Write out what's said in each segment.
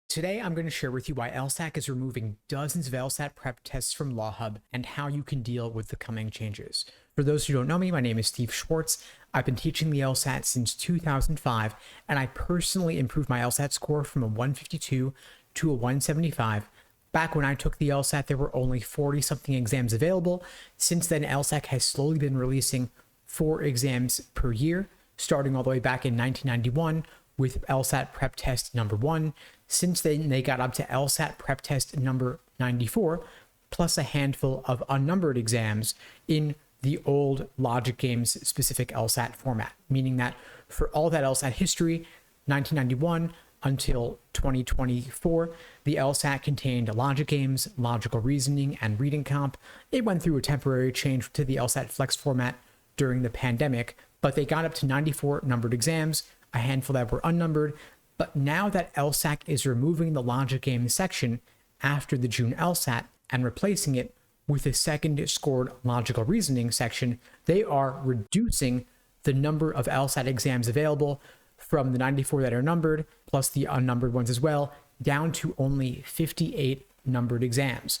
Today, I'm going to share with you why LSAC is removing dozens of LSAT prep tests from LawHub and how you can deal with the coming changes. For those who don't know me, my name is Steve Schwartz. I've been teaching the LSAT since 2005, and I personally improved my LSAT score from a 152 to a 175. Back when I took the LSAT, there were only 40-something exams available. Since then, LSAC has slowly been releasing 4 exams per year, starting all the way back in 1991 with LSAT prep test number 1. Since then, they got up to LSAT prep test number 94, plus a handful of unnumbered exams in the old logic games specific LSAT format, meaning that for all that LSAT history, 1991 until 2024, the LSAT contained logic games, logical reasoning, and reading comp. It went through a temporary change to the LSAT Flex format during the pandemic, but they got up to 94 numbered exams, a handful that were unnumbered. But now that LSAC is removing the logic game section after the June LSAT and replacing it with a second scored logical reasoning section, they are reducing the number of LSAT exams available from the 94 that are numbered, plus the unnumbered ones as well, down to only 58 numbered exams.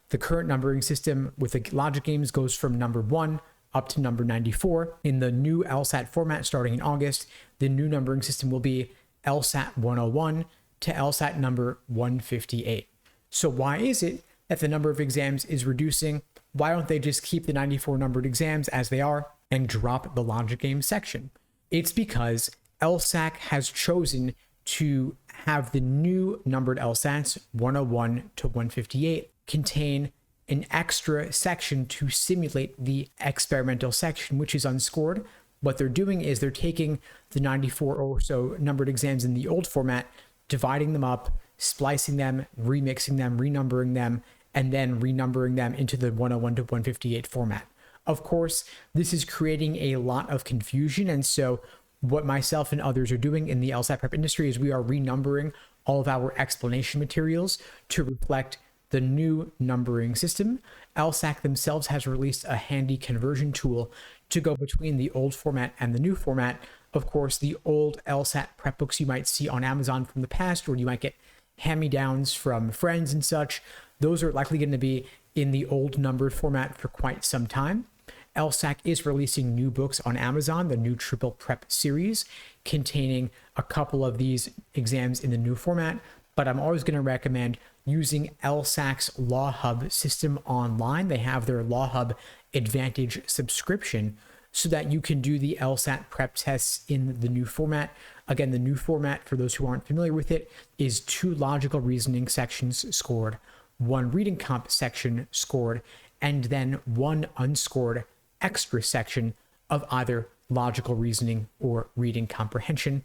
The current numbering system with the logic games goes from number 1 up to number 94. In the new LSAT format starting in August, the new numbering system will be LSAT 101 to LSAT number 158. So why is it that the number of exams is reducing? Why don't they just keep the 94 numbered exams as they are and drop the logic game section? It's because LSAC has chosen to have the new numbered LSATs 101 to 158 contain an extra section to simulate the experimental section, which is unscored. What they're doing is they're taking the 94 or so numbered exams in the old format, dividing them up, splicing them, remixing them, renumbering them, and then renumbering them into the 101 to 158 format. Of course, this is creating a lot of confusion, and so what myself and others are doing in the LSAT prep industry is we are renumbering all of our explanation materials to reflect the new numbering system. LSAC themselves has released a handy conversion tool to go between the old format and the new format. Of course, the old LSAT prep books you might see on Amazon from the past, or you might get hand-me-downs from friends and such, those are likely going to be in the old numbered format for quite some time. LSAC is releasing new books on Amazon, the new Triple Prep series, containing a couple of these exams in the new format, but I'm always going to recommend using LSAC's LawHub system online. They have their LawHub Advantage subscription so that you can do the LSAT prep tests in the new format. Again, the new format, for those who aren't familiar with it, is 2 logical reasoning sections scored, 1 reading comp section scored, and then 1 unscored extra section of either logical reasoning or reading comprehension.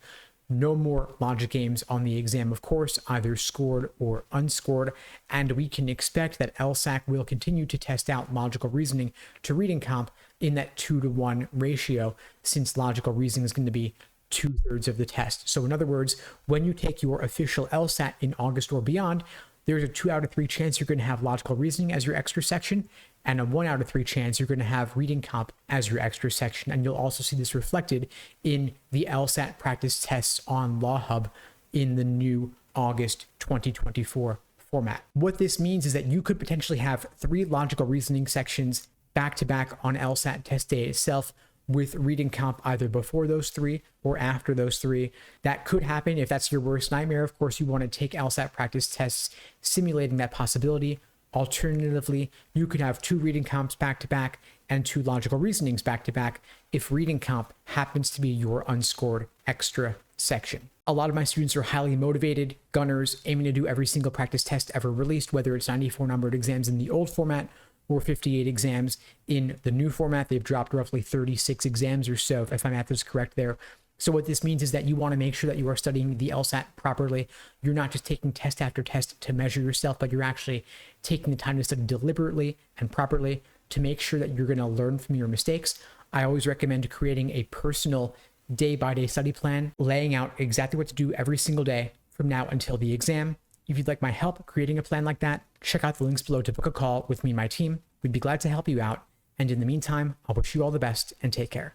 No more logic games on the exam, of course, either scored or unscored, and we can expect that LSAC will continue to test out logical reasoning to reading comp in that 2-to-1 ratio, since logical reasoning is going to be 2/3 of the test. So in other words, when you take your official LSAT in August or beyond, there's a 2 out of 3 chance you're going to have logical reasoning as your extra section, and a 1 out of 3 chance you're going to have reading comp as your extra section. And you'll also see this reflected in the LSAT practice tests on LawHub in the new August 2024 format. What this means is that you could potentially have 3 logical reasoning sections back to back on LSAT test day itself, with reading comp either before those 3 or after those 3. That could happen if that's your worst nightmare. Of course, you want to take LSAT practice tests simulating that possibility. Alternatively, you could have 2 reading comps back to back and 2 logical reasonings back to back if reading comp happens to be your unscored extra section. A lot of my students are highly motivated, gunners, aiming to do every single practice test ever released, whether it's 94 numbered exams in the old format or 58 exams in the new format. They've dropped roughly 36 exams or so, if my math is correct there. So what this means is that you want to make sure that you are studying the LSAT properly. You're not just taking test after test to measure yourself, but you're actually taking the time to study deliberately and properly to make sure that you're going to learn from your mistakes. I always recommend creating a personal day-by-day study plan, laying out exactly what to do every single day from now until the exam. If you'd like my help creating a plan like that, check out the links below to book a call with me and my team. We'd be glad to help you out. And in the meantime, I'll wish you all the best and take care.